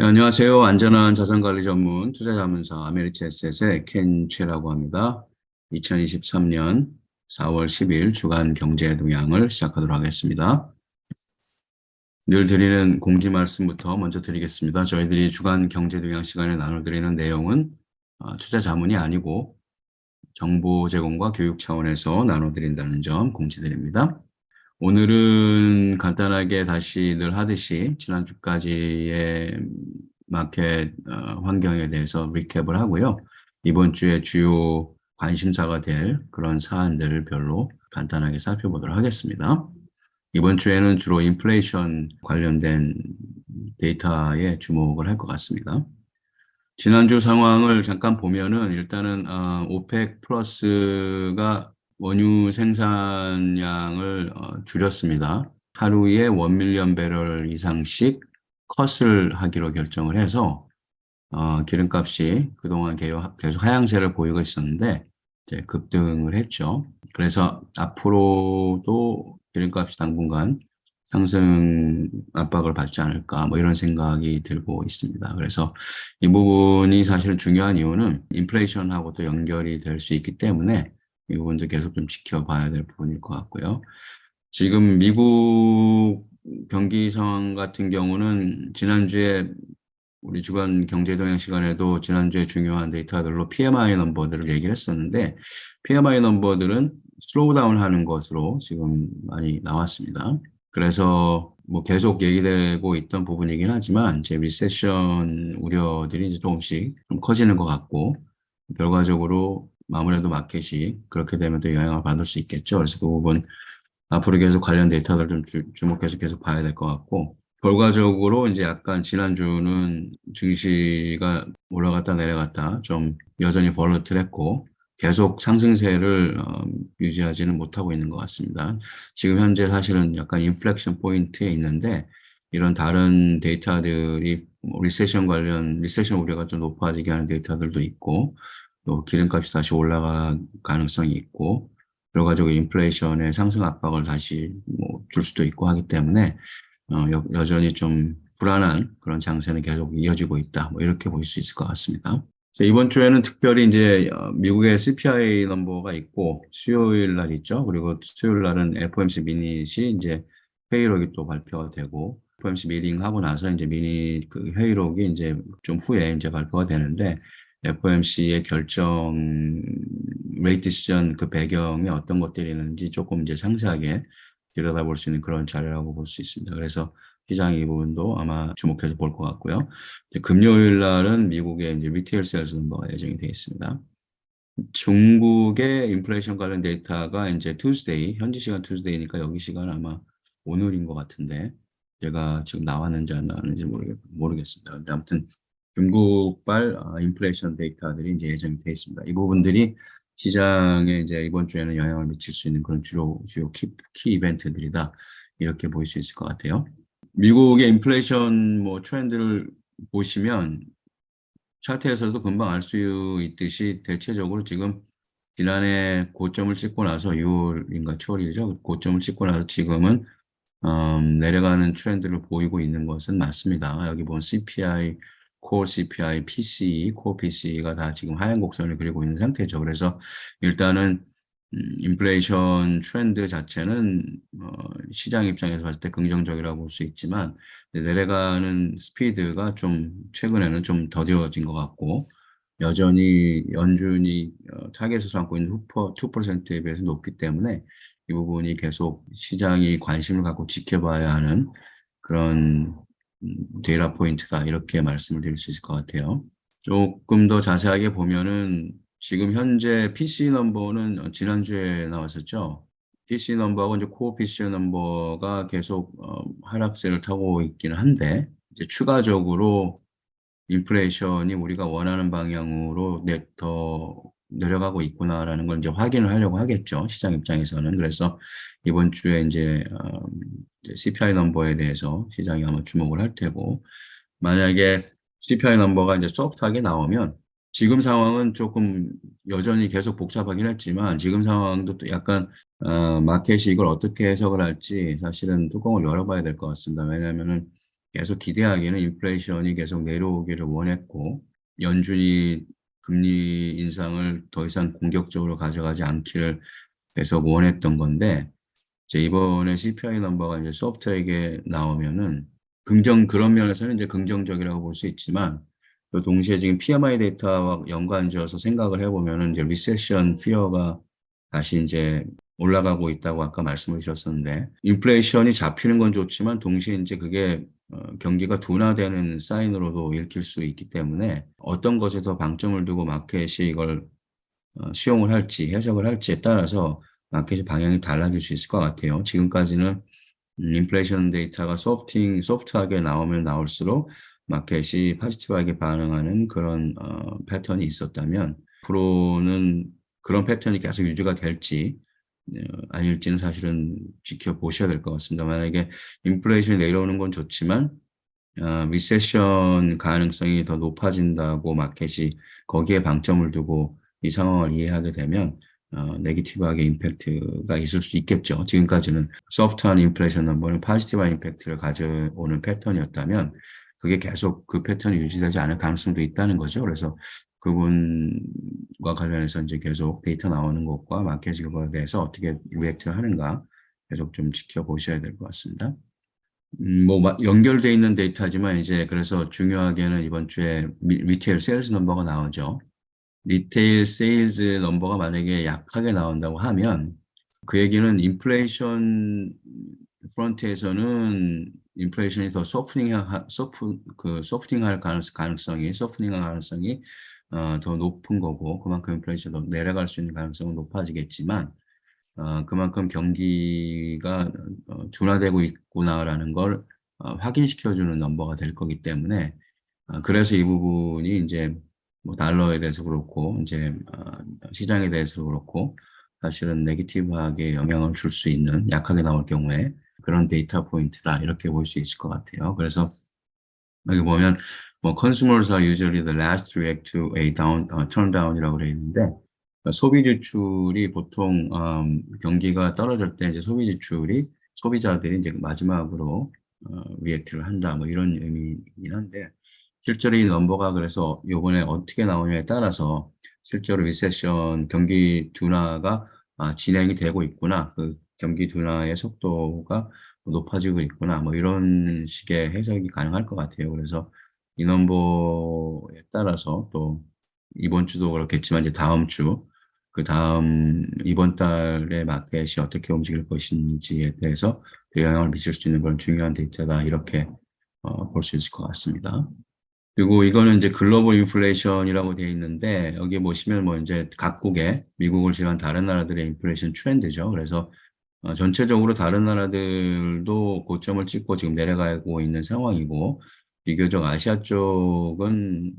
네, 안녕하세요. 안전한 자산관리 전문 투자자문사 아메리츠 에셋의 켄 최라고 합니다. 2023년 4월 10일 주간 경제 동향을 시작하도록 하겠습니다. 늘 드리는 공지 말씀부터 먼저 드리겠습니다. 저희들이 주간 경제 동향 시간에 나눠드리는 내용은 투자 자문이 아니고 정보 제공과 교육 차원에서 나눠드린다는 점 공지드립니다. 오늘은 간단하게 다시 늘 하듯이 지난주까지의 마켓 환경에 대해서 리캡을 하고요. 이번 주에 주요 관심사가 될 그런 사안들을 별로 간단하게 살펴보도록 하겠습니다. 이번 주에는 주로 인플레이션 관련된 데이터에 주목을 할 것 같습니다. 지난주 상황을 잠깐 보면은 일단은 오펙 플러스가 원유 생산량을 줄였습니다. 하루에 1밀리언 배럴 이상씩 컷을 하기로 결정을 해서 기름값이 그동안 계속 하향세를 보이고 있었는데 이제 급등을 했죠. 그래서 앞으로도 기름값이 당분간 상승 압박을 받지 않을까 뭐 이런 생각이 들고 있습니다. 그래서 이 부분이 사실은 중요한 이유는 인플레이션하고 또 연결이 될 수 있기 때문에 이 부분도 계속 좀 지켜봐야 될 부분일 것 같고요. 지금 미국 경기 상황 같은 경우는 지난주에 우리 주간 경제 동향 시간에도 지난주에 중요한 데이터들로 PMI 넘버들을 얘기를 했었는데 PMI 넘버들은 슬로우 다운 하는 것으로 지금 많이 나왔습니다. 그래서 뭐 계속 얘기되고 있던 부분이긴 하지만 이제 리세션 우려들이 이제 조금씩 좀 커지는 것 같고 결과적으로 아무래도 마켓이 그렇게 되면 또 영향을 받을 수 있겠죠. 그래서 그 부분 앞으로 계속 관련 데이터들 좀 주목해서 계속 봐야 될 것 같고 결과적으로 이제 약간 지난주는 증시가 올라갔다 내려갔다 좀 여전히 볼러틀했고 계속 상승세를 유지하지는 못하고 있는 것 같습니다. 지금 현재 사실은 약간 인플렉션 포인트에 있는데 이런 다른 데이터들이 뭐 리세션 우려가 좀 높아지게 하는 데이터들도 있고 또 기름값이 다시 올라갈 가능성이 있고 결과적으로 인플레이션의 상승 압박을 다시 뭐 줄 수도 있고 하기 때문에 여전히 좀 불안한 그런 장세는 계속 이어지고 있다. 뭐 이렇게 볼 수 있을 것 같습니다. 그래서 이번 주에는 특별히 이제 미국의 CPI 넘버가 있고 수요일 날 있죠. 그리고 수요일 날은 FOMC 미닛이 이제 회의록이 또 발표가 되고 FOMC 미팅 하고 나서 이제 미닛 그 회의록이 이제 좀 후에 이제 발표가 되는데 FOMC의 결정 레이트 디시전 그 배경에 어떤 것들이 있는지 조금 이제 상세하게 들여다볼 수 있는 그런 자료라고 볼 수 있습니다. 그래서 시장이 이 부분도 아마 주목해서 볼 것 같고요. 이제 금요일 날은 미국의 이제 리테일 세일즈 넘버가 예정이 되어 있습니다. 중국의 인플레이션 관련 데이터가 이제 투스데이, 현지 시간 투스데이니까 여기 시간 아마 오늘인 것 같은데 제가 지금 나왔는지 안 나왔는지 모르겠습니다. 근데 아무튼 중국발 인플레이션 데이터들이 이제 예정이 되어 있습니다. 이 부분들이 시장에 이제 이번 주에는 영향을 미칠 수 있는 그런 주요 키 이벤트들이다. 이렇게 볼 수 있을 것 같아요. 미국의 인플레이션 뭐 트렌드를 보시면 차트에서도 금방 알 수 있듯이 대체적으로 지금 지난해 고점을 찍고 나서 6월인가 7월이죠. 고점을 찍고 나서 지금은 내려가는 트렌드를 보이고 있는 것은 맞습니다. 여기 보면 CPI, Core CPI, PCE, Core PCE가 다 지금 하향 곡선을 그리고 있는 상태죠. 그래서 일단은 인플레이션 트렌드 자체는 시장 입장에서 봤을 때 긍정적이라고 볼 수 있지만 내려가는 스피드가 좀 최근에는 좀 더뎌진 것 같고 여전히 연준이 타겟을 삼고 있는 2%에 비해서 높기 때문에 이 부분이 계속 시장이 관심을 갖고 지켜봐야 하는 그런 데이터 포인트다 이렇게 말씀을 드릴 수 있을 것 같아요. 조금 더 자세하게 보면은 지금 현재 PC 넘버는 지난주에 나왔었죠. PC 넘버하고 이제 코어 PC 넘버가 계속 하락세를 타고 있기는 한데 이제 추가적으로 인플레이션이 우리가 원하는 방향으로 더 내려가고 있구나라는 걸 이제 확인을 하려고 하겠죠. 시장 입장에서는. 그래서 이번 주에 이제 CPI 넘버에 대해서 시장이 아마 주목을 할 테고 만약에 CPI 넘버가 이제 소프트하게 나오면 지금 상황은 조금 여전히 계속 복잡하긴 했지만 지금 상황도 또 약간 마켓이 이걸 어떻게 해석을 할지 사실은 뚜껑을 열어봐야 될 것 같습니다. 왜냐하면은 계속 기대하기에는 인플레이션이 계속 내려오기를 원했고 연준이 금리 인상을 더 이상 공격적으로 가져가지 않기를 계속 원했던 건데 이제 이번에 CPI 넘버가 이제 소프트하게 나오면은 그런 면에서는 이제 긍정적이라고 볼 수 있지만 또 동시에 지금 PMI 데이터와 연관지어서 생각을 해보면은 이제 리세션 피어가 다시 이제 올라가고 있다고 아까 말씀을 주셨었는데 인플레이션이 잡히는 건 좋지만 동시에 이제 그게 경기가 둔화되는 사인으로도 읽힐 수 있기 때문에 어떤 것에 더 방점을 두고 마켓이 이걸 수용을 할지 해석을 할지에 따라서 마켓의 방향이 달라질 수 있을 것 같아요. 지금까지는 인플레이션 데이터가 소프트하게 나오면 나올수록 마켓이 포지티브하게 반응하는 그런 패턴이 있었다면 앞으로는 그런 패턴이 계속 유지가 될지 아닐지는 사실은 지켜보셔야 될 것 같습니다. 만약에 인플레이션이 내려오는 건 좋지만 리세션 가능성이 더 높아진다고 마켓이 거기에 방점을 두고 이 상황을 이해하게 되면 네기티브하게 임팩트가 있을 수 있겠죠. 지금까지는 소프트한 인플레이션 넘버는 포지티브한 임팩트를 가져오는 패턴이었다면 그게 계속 그 패턴이 유지되지 않을 가능성도 있다는 거죠. 그래서 그분과 관련해서 이제 계속 데이터 나오는 것과 마켓이 그거에 대해서 어떻게 리액트를 하는가 계속 좀 지켜보셔야 될 것 같습니다. 연결돼 있는 데이터지만 이제 그래서 중요하게는 이번 주에 리테일 세일즈 넘버가 나오죠. 리테일 세일즈 넘버가 만약에 약하게 나온다고 하면 그 얘기는 인플레이션 프론트에서는 인플레이션이 더 소프팅할 가능성이 더 높은 거고 그만큼 인플레이션이 더 내려갈 수 있는 가능성은 높아지겠지만 그만큼 경기가 둔화되고 있구나라는 걸 확인시켜주는 넘버가 될 거기 때문에 그래서 이 부분이 이제 뭐 달러에 대해서 그렇고 이제 시장에 대해서 그렇고 사실은 네기티브하게 영향을 줄 수 있는 약하게 나올 경우에 그런 데이터 포인트다 이렇게 볼 수 있을 것 같아요. 그래서 여기 보면 뭐 consumers are usually the last to react to a turn down이라고 되어 있는데 소비 지출이 보통 경기가 떨어질 때 이제 소비자들이 이제 마지막으로 리액트를 한다 뭐 이런 의미이긴 한데 실제로 이 넘버가 그래서 요번에 어떻게 나오냐에 따라서 실제로 리세션 경기 둔화가 진행이 되고 있구나 그 경기 둔화의 속도가 높아지고 있구나 뭐 이런 식의 해석이 가능할 것 같아요. 그래서 이 넘버에 따라서 또 이번 주도 그렇겠지만 이제 다음 주 그 다음 이번 달에 마켓이 어떻게 움직일 것인지에 대해서 영향을 미칠 수 있는 그런 중요한 데이터다 이렇게 볼 수 있을 것 같습니다. 그리고 이거는 이제 글로벌 인플레이션이라고 되어 있는데 여기 보시면 뭐 이제 각국의 미국을 제외한 다른 나라들의 인플레이션 트렌드죠. 그래서 전체적으로 다른 나라들도 고점을 찍고 지금 내려가고 있는 상황이고 비교적 아시아 쪽은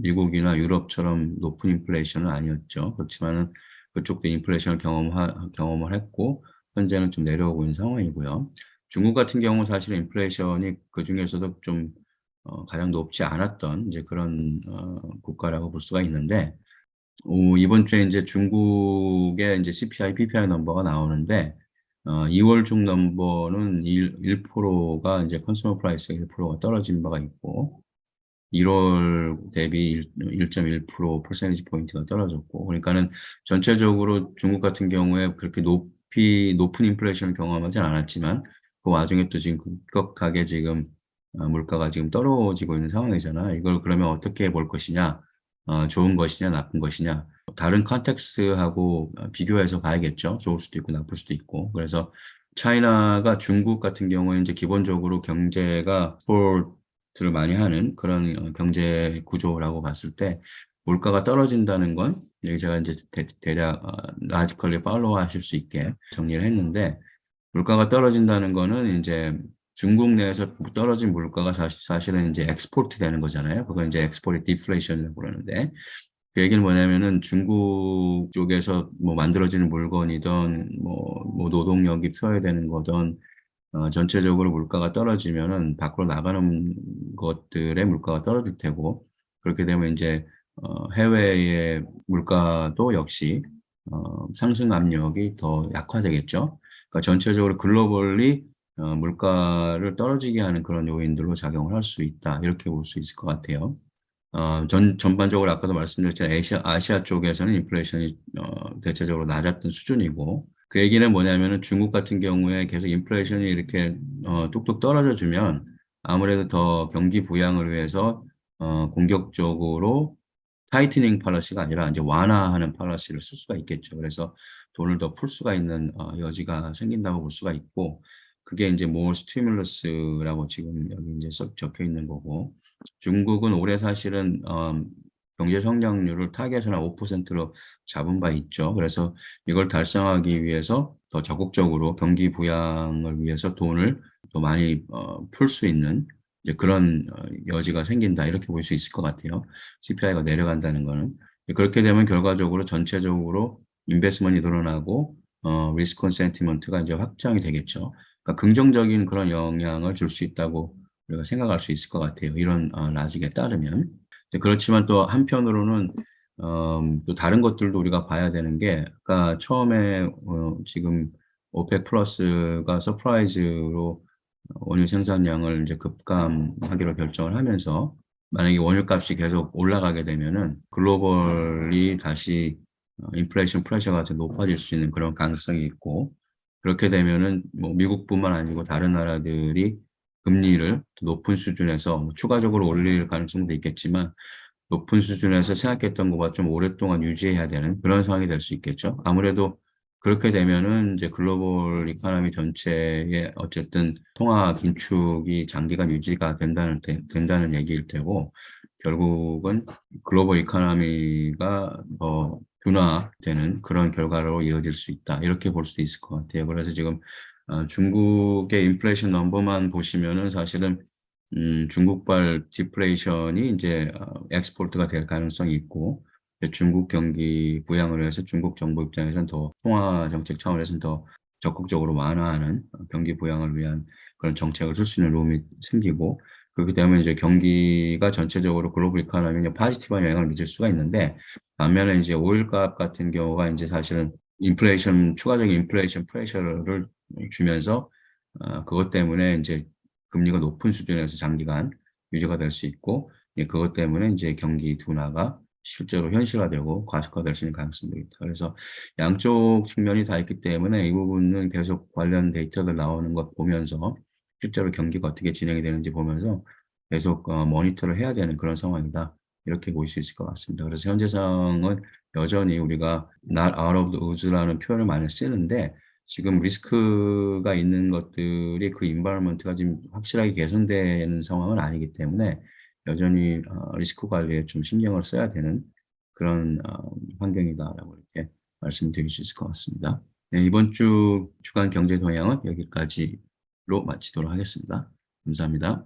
미국이나 유럽처럼 높은 인플레이션은 아니었죠. 그렇지만은 그쪽도 인플레이션을 경험을 했고 현재는 좀 내려오고 있는 상황이고요. 중국 같은 경우 사실 인플레이션이 그 중에서도 좀 가장 높지 않았던 이제 그런 국가라고 볼 수가 있는데 이번 주에 이제 중국의 이제 CPI, PPI 넘버가 나오는데 2월 중 넘버는 1%가 이제 컨슈머 프라이스 1%가 떨어진 바가 있고 1월 대비 1.1% 퍼센티지 포인트가 떨어졌고 그러니까는 전체적으로 중국 같은 경우에 그렇게 높은 인플레이션을 경험하지 않았지만 그 와중에 또 지금 급격하게 지금 물가가 지금 떨어지고 있는 상황이잖아. 이걸 그러면 어떻게 볼 것이냐? 좋은 것이냐, 나쁜 것이냐? 다른 컨텍스트하고 비교해서 봐야겠죠. 좋을 수도 있고 나쁠 수도 있고. 그래서 차이나가 중국 같은 경우에 이제 기본적으로 경제가 스포츠를 많이 하는 그런 경제 구조라고 봤을 때 물가가 떨어진다는 건 여기 제가 이제 대략 라지컬리 팔로우 하실 수 있게 정리를 했는데 물가가 떨어진다는 거는 이제 중국 내에서 떨어진 물가가 사실은 이제 엑스포트 되는 거잖아요. 그건 이제 엑스포트 디플레이션이라고 그러는데 그 얘기는 뭐냐면은 중국 쪽에서 뭐 만들어지는 물건이든 뭐 노동력이 투여야 되는 거든 전체적으로 물가가 떨어지면은 밖으로 나가는 것들의 물가가 떨어질 테고 그렇게 되면 이제 해외의 물가도 역시 상승 압력이 더 약화되겠죠. 그러니까 전체적으로 글로벌리 물가를 떨어지게 하는 그런 요인들로 작용을 할 수 있다. 이렇게 볼 수 있을 것 같아요. 전반적으로 아까도 말씀드렸지만 아시아 쪽에서는 인플레이션이 대체적으로 낮았던 수준이고, 그 얘기는 뭐냐면은 중국 같은 경우에 계속 인플레이션이 이렇게 뚝뚝 떨어져 주면 아무래도 더 경기 부양을 위해서 공격적으로 타이트닝 팔러시가 아니라 이제 완화하는 팔러시를 쓸 수가 있겠죠. 그래서 돈을 더 풀 수가 있는 여지가 생긴다고 볼 수가 있고, 그게 이제 more stimuluus라고 지금 여기 이제 써 적혀 있는 거고, 중국은 올해 사실은 경제 성장률을 타겟을 한 5%로 잡은 바 있죠. 그래서 이걸 달성하기 위해서 더 적극적으로 경기 부양을 위해서 돈을 더 많이 풀 수 있는 이제 그런 여지가 생긴다, 이렇게 볼 수 있을 것 같아요. CPI가 내려간다는 거는. 그렇게 되면 결과적으로 전체적으로 인베스트먼트가 늘어나고 리스크 온 센티먼트가 이제 확장이 되겠죠. 그러니까 긍정적인 그런 영향을 줄 수 있다고 우리가 생각할 수 있을 것 같아요, 이런 라직에 따르면. 그렇지만 또 한편으로는 또 다른 것들도 우리가 봐야 되는 게, 아까 처음에 지금 오펙 플러스가 서프라이즈로 원유 생산량을 이제 급감하기로 결정을 하면서, 만약에 원유값이 계속 올라가게 되면은 글로벌이 다시 인플레이션 프레셔가 더 높아질 수 있는 그런 가능성이 있고, 그렇게 되면은 뭐 미국뿐만 아니고 다른 나라들이 금리를 더 높은 수준에서 뭐 추가적으로 올릴 가능성도 있겠지만, 높은 수준에서 생각했던 것보다 좀 오랫동안 유지해야 되는 그런 상황이 될 수 있겠죠. 아무래도 그렇게 되면은 이제 글로벌 이코노미 전체에 어쨌든 통화 긴축이 장기간 유지가 된다는 얘기일 테고, 결국은 글로벌 이코노미가 둔화되는 그런 결과로 이어질 수 있다, 이렇게 볼 수도 있을 것 같아요. 그래서 지금 중국의 인플레이션 넘버만 보시면은 사실은 중국발 디플레이션이 이제 엑스포트가 될 가능성이 있고, 중국 경기 부양을 위해서 중국 정부 입장에서는 더 통화 정책 차원에서는 더 적극적으로 완화하는 경기 부양을 위한 그런 정책을 쓸 수 있는 룸이 생기고, 그렇게 되면 이제 경기가 전체적으로 글로벌 이코노미에 포지티브한 영향을 미칠 수가 있는데, 반면에 이제 오일값 같은 경우가 이제 사실은 추가적인 인플레이션 프레셔를 주면서 그것 때문에 이제 금리가 높은 수준에서 장기간 유지가 될 수 있고, 예, 그것 때문에 이제 경기 둔화가 실제로 현실화되고 가속화될 수 있는 가능성도 있다. 그래서 양쪽 측면이 다 있기 때문에 이 부분은 계속 관련 데이터들 나오는 것 보면서, 실제로 경기가 어떻게 진행이 되는지 보면서 계속 모니터를 해야 되는 그런 상황이다, 이렇게 볼 수 있을 것 같습니다. 그래서 현재 상황은 여전히 우리가 not out of the woods라는 표현을 많이 쓰는데, 지금 리스크가 있는 것들이 그 인바이러먼트가 지금 확실하게 개선되는 상황은 아니기 때문에 여전히 리스크 관리에 좀 신경을 써야 되는 그런 환경이다라고 이렇게 말씀드릴 수 있을 것 같습니다. 네, 이번 주 주간 경제 동향은 여기까지로 마치도록 하겠습니다. 감사합니다.